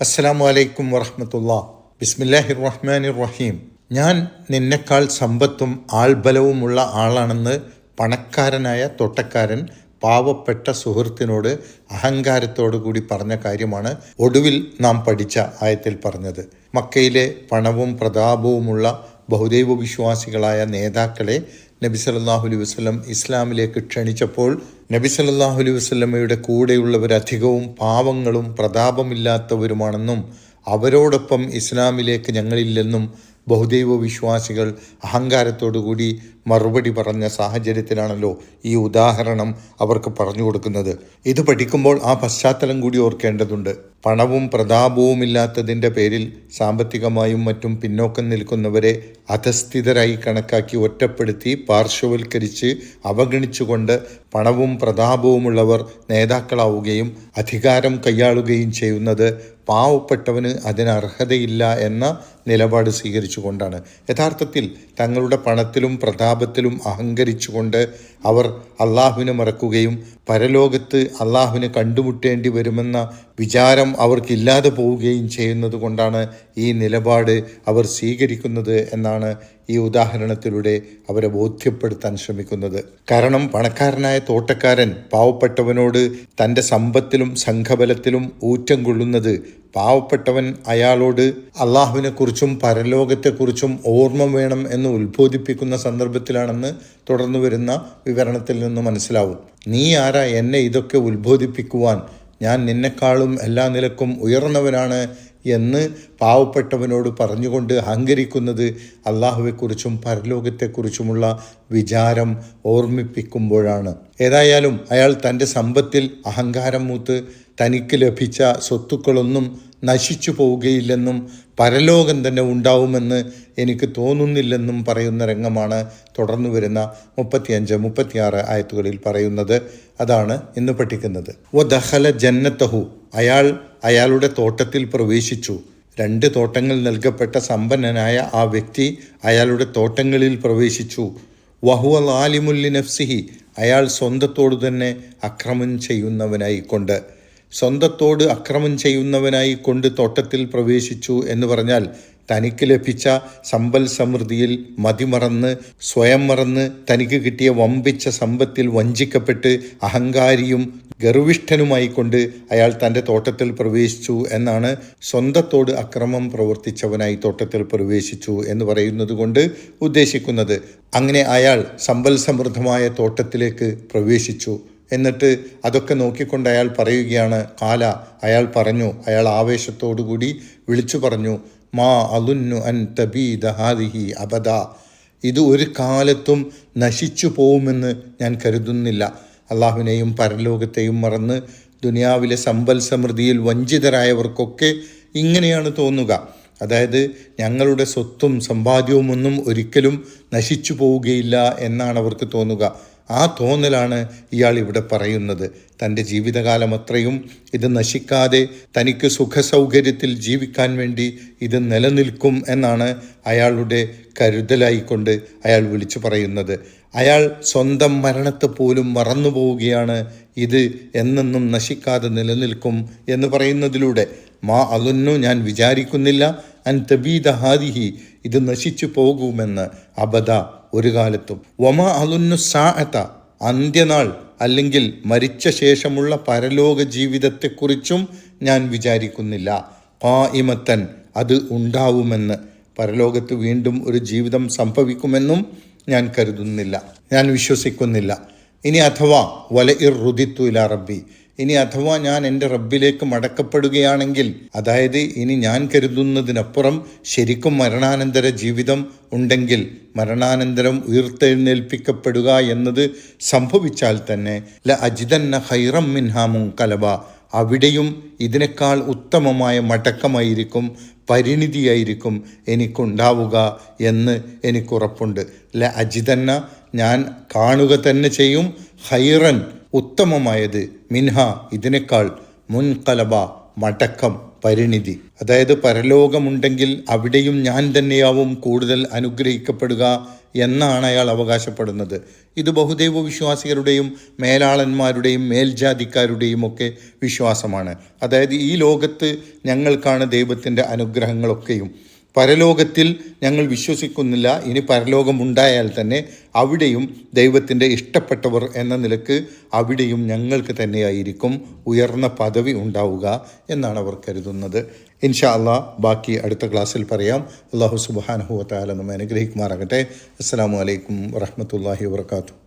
അസ്സലാമു അലൈക്കും വറഹ്മത്തുള്ളാഹ്. ബിസ്മില്ലാഹിർ റഹ്മാനിർ റഹീം. ഞാൻ നിന്നെക്കാൾ സമ്പത്തും ആൾബലവുമുള്ള ആളാണെന്ന് പണക്കാരനായ തോട്ടക്കാരൻ പാവപ്പെട്ട സുഹൃത്തിനോട് അഹങ്കാരത്തോടു കൂടി പറഞ്ഞ കാര്യമാണ് ഒടുവിൽ നാം പഠിച്ച ആയത്തിൽ പറഞ്ഞത്. മക്കയിലെ പണവും പ്രതാപവുമുള്ള ബഹുദൈവ വിശ്വാസികളായ നേതാക്കളെ നബി സല്ലല്ലാഹു അലൈഹി വസല്ലം ഇസ്ലാമിലേക്ക് ക്ഷണിച്ചപ്പോൾ നബി സല്ലല്ലാഹു അലൈഹി വസല്ലമയുടെ കൂടെയുള്ളവരധികവും പാവങ്ങളും പ്രതാപമില്ലാത്തവരുമാണെന്നും അവരോടൊപ്പം ഇസ്ലാമിലേക്ക് ഞങ്ങളില്ലെന്നും ബഹുദൈവ വിശ്വാസികൾ അഹങ്കാരത്തോടുകൂടി മറുപടി പറഞ്ഞ സാഹചര്യത്തിലാണല്ലോ ഈ ഉദാഹരണം അവർക്ക് പറഞ്ഞു കൊടുക്കുന്നത്. ഇത് പഠിക്കുമ്പോൾ ആ പശ്ചാത്തലം കൂടി ഓർക്കേണ്ടതുണ്ട്. പണവും പ്രതാപവുമില്ലാത്തതിൻ്റെ പേരിൽ സാമ്പത്തികമായും മറ്റും പിന്നോക്കം നിൽക്കുന്നവരെ അധസ്ഥിതരായി കണക്കാക്കി ഒറ്റപ്പെടുത്തി പാർശ്വവൽക്കരിച്ച് അവഗണിച്ചുകൊണ്ട് പണവും പ്രതാപവുമുള്ളവർ നേതാക്കളാവുകയും അധികാരം കൈയാളുകയും ചെയ്യുന്നത് പാവപ്പെട്ടവന് അതിന് അർഹതയില്ല എന്ന നിലപാട് സ്വീകരിച്ചുകൊണ്ടാണ്. യഥാർത്ഥത്തിൽ തങ്ങളുടെ പണത്തിലും പ്രതാപത്തിലും അഹങ്കരിച്ചുകൊണ്ട് അവർ അള്ളാഹുവിനെ മറക്കുകയും പരലോകത്ത് അള്ളാഹുവിനെ കണ്ടുമുട്ടേണ്ടി വരുമെന്ന വിചാരം അവർക്കില്ലാതെ പോവുകയും ചെയ്യുന്നത് കൊണ്ടാണ് ഈ നിലപാട് അവർ സ്വീകരിക്കുന്നത് എന്നാണ് ഈ ഉദാഹരണത്തിലൂടെ അവരെ ബോധ്യപ്പെടുത്താൻ ശ്രമിക്കുന്നത്. കാരണം പണക്കാരനായ തോട്ടക്കാരൻ പാവപ്പെട്ടവനോട് തൻ്റെ സമ്പത്തിലും സംഘബലത്തിലും ഊറ്റം കൊള്ളുന്നത് പാവപ്പെട്ടവൻ അയാളോട് അള്ളാഹുവിനെക്കുറിച്ചും പരലോകത്തെക്കുറിച്ചും ഓർമ്മ വേണം എന്ന് ഉത്ബോധിപ്പിക്കുന്ന സന്ദർഭത്തിലാണെന്ന് തുടർന്നു വരുന്ന വിവരണത്തിൽ നിന്ന് മനസ്സിലാവും. നീ ആരാ എന്നെ ഇതൊക്കെ ഉത്ബോധിപ്പിക്കുവാൻ? ഞാൻ നിന്നെക്കാളും എല്ലാ നിലക്കും ഉയർന്നവനാണ് എന്ന് പാവപ്പെട്ടവനോട് പറഞ്ഞുകൊണ്ട് അഹങ്കരിക്കുന്നത് അള്ളാഹുവെക്കുറിച്ചും പരലോകത്തെക്കുറിച്ചുമുള്ള വിചാരം ഓർമ്മിപ്പിക്കുമ്പോഴാണ്. ഏതായാലും അയാൾ തൻ്റെ സമ്പത്തിൽ അഹങ്കാരം മൂത്ത് തനിക്ക് ലഭിച്ച സ്വത്തുക്കളൊന്നും നശിച്ചു പോവുകയില്ലെന്നും പരലോകം തന്നെ ഉണ്ടാവുമെന്ന് എനിക്ക് തോന്നുന്നില്ലെന്നും പറയുന്ന രംഗമാണ് തുടർന്നു വരുന്ന 35-36 ആയത്തുകളിൽ പറയുന്നത്. അതാണ് ഇന്ന് പഠിക്കുന്നത്. വദഖല ജന്നത്തഹു, അയാളുടെ തോട്ടത്തിൽ പ്രവേശിച്ചു. 2 തോട്ടങ്ങൾ നൽകപ്പെട്ട സമ്പന്നനായ ആ വ്യക്തി അയാളുടെ തോട്ടങ്ങളിൽ പ്രവേശിച്ചു. വഹുവ ളാലിമുൻ ലിനഫ്സിഹി, അയാൾ സ്വന്തത്തോട് തന്നെ അക്രമം ചെയ്യുന്നവനായിക്കൊണ്ട്. സ്വന്തത്തോട് അക്രമം ചെയ്യുന്നവനായിക്കൊണ്ട് തോട്ടത്തിൽ പ്രവേശിച്ചു എന്ന് പറഞ്ഞാൽ തനിക്ക് ലഭിച്ച സമ്പൽ സമൃദ്ധിയിൽ മതിമറന്ന് സ്വയം മറന്ന് തനിക്ക് കിട്ടിയ വമ്പിച്ച സമ്പത്തിൽ വഞ്ചിക്കപ്പെട്ട് അഹങ്കാരിയും ഗർവിഷ്ഠനുമായിക്കൊണ്ട് അയാൾ തൻ്റെ തോട്ടത്തിൽ പ്രവേശിച്ചു എന്നാണ്. സ്വന്തത്തോട് അക്രമം പ്രവർത്തിച്ചവനായി തോട്ടത്തിൽ പ്രവേശിച്ചു എന്ന് പറയുന്നത് കൊണ്ട് ഉദ്ദേശിക്കുന്നത്. അങ്ങനെ അയാൾ സമ്പൽ സമൃദ്ധമായ തോട്ടത്തിലേക്ക് പ്രവേശിച്ചു. എന്നിട്ട് അതൊക്കെ നോക്കിക്കൊണ്ട് അയാൾ പറയുകയാണ്, അയാൾ പറഞ്ഞു, അയാൾ ആവേശത്തോടുകൂടി വിളിച്ചു പറഞ്ഞു, മാ അലുന്നു അൻ തബീദ ഹാദിഹി അബദ, ഇത് ഒരു കാലത്തും നശിച്ചു പോവുമെന്ന് ഞാൻ കരുതുന്നില്ല. അള്ളാഹുവിനെയും പരലോകത്തെയും മറന്ന് ദുനിയാവിലെ സമ്പൽ സമൃദ്ധിയിൽ വഞ്ചിതരായവർക്കൊക്കെ ഇങ്ങനെയാണ് തോന്നുക. അതായത് ഞങ്ങളുടെ സ്വത്തും സമ്പാദ്യവും ഒന്നും ഒരിക്കലും നശിച്ചു പോവുകയില്ല എന്നാണ് അവർക്ക് തോന്നുക. ആ തോന്നലാണ് ഇയാൾ ഇവിടെ പറയുന്നത്. തൻ്റെ ജീവിതകാലം അത്രയും ഇത് നശിക്കാതെ തനിക്ക് സുഖസൗകര്യത്തിൽ ജീവിക്കാൻ വേണ്ടി ഇത് നിലനിൽക്കും എന്നാണ് അയാളുടെ കരുതലായിക്കൊണ്ട് അയാൾ വിളിച്ചു പറയുന്നത്. അയാൾ സ്വന്തം മരണത്തെ പോലും മറന്നു പോവുകയാണ് ഇത് എന്നെന്നും നശിക്കാതെ നിലനിൽക്കും എന്ന് പറയുന്നതിലൂടെ. മാ അലുന്നു, ഞാൻ വിചാരിക്കുന്നില്ല, അൻ തബീദ ഹാദിഹി, ഇത് നശിച്ചു പോകുമെന്ന്, അബദ, ഒരു കാലത്തും. വമ അലുന്നു സാഅത, അന്ത്യനാൾ അല്ലെങ്കിൽ മരിച്ച ശേഷമുള്ള പരലോക ജീവിതത്തെക്കുറിച്ചും ഞാൻ വിചാരിക്കുന്നില്ല. ഖായിമത്തൻ, അത് ഉണ്ടാവുമെന്ന്, പരലോകത്ത് വീണ്ടും ഒരു ജീവിതം സംഭവിക്കുമെന്നും ഞാൻ കരുതുന്നില്ല, ഞാൻ വിശ്വസിക്കുന്നില്ല. ഇനി അഥവാ വലഇർ റുദിത്തു ഇലാ റബ്ബി, ഇനി അഥവാ ഞാൻ എൻ്റെ റബ്ബിലേക്ക് മടക്കപ്പെടുകയാണെങ്കിൽ, അതായത് ഇനി ഞാൻ കരുതുന്നതിനപ്പുറം ശരിക്കും മരണാനന്തര ജീവിതം ഉണ്ടെങ്കിൽ, മരണാനന്തരം ഉയർത്തെഴുന്നേൽപ്പിക്കപ്പെടുക എന്നത് സംഭവിച്ചാൽ തന്നെ ല അജിദന്ന ഖൈറം മിൻഹാ മുൻകലബ, അവിടെയും ഇതിനേക്കാൾ ഉത്തമമായ മടക്കമായിരിക്കും, പരിണിതിയായിരിക്കും എനിക്കുണ്ടാവുക എന്ന് എനിക്കുറപ്പുണ്ട്. ല അജിദന്ന, ഞാൻ കാണുക തന്നെ ചെയ്യും, ഖൈറൻ, ഉത്തമമായത്, മിൻഹ, ഇതിനേക്കാൾ, മുൻകലബ, മടക്കം, പരിണിതി. അതായത് പരലോകമുണ്ടെങ്കിൽ അവിടെയും ഞാൻ തന്നെയാവും കൂടുതൽ അനുഗ്രഹിക്കപ്പെടുക എന്നാണ് അയാൾ അവകാശപ്പെടുന്നത്. ഇത് ബഹുദൈവ വിശ്വാസികളുടെയും മേലാളന്മാരുടെയും മേൽജാതിക്കാരുടെയും ഒക്കെ വിശ്വാസമാണ്. അതായത് ഈ ലോകത്ത് ഞങ്ങൾക്കാണ് ദൈവത്തിൻ്റെ അനുഗ്രഹങ്ങളൊക്കെയും, പരലോകത്തിൽ ഞങ്ങൾ വിശ്വസിക്കുന്നില്ല. ഇനി പരലോകമുണ്ടായാൽ തന്നെ അവിടെയും ദൈവത്തിൻ്റെ ഇഷ്ടപ്പെട്ടവർ എന്ന നിലക്ക് അവിടെയും ഞങ്ങൾക്ക് തന്നെയായിരിക്കും ഉയർന്ന പദവി ഉണ്ടാവുക എന്നാണ് അവർ കരുതുന്നത്. ഇൻഷാ അള്ളാഹ് ബാക്കി അടുത്ത ക്ലാസ്സിൽ പറയാം. അള്ളാഹു സുബ്ഹാനഹു വ തആല നമ്മെ അനുഗ്രഹിക്കുമാറാകട്ടെ. അസ്സലാമു അലൈക്കും വറഹ്മത്തുള്ളാഹി വബറകാതുഹു.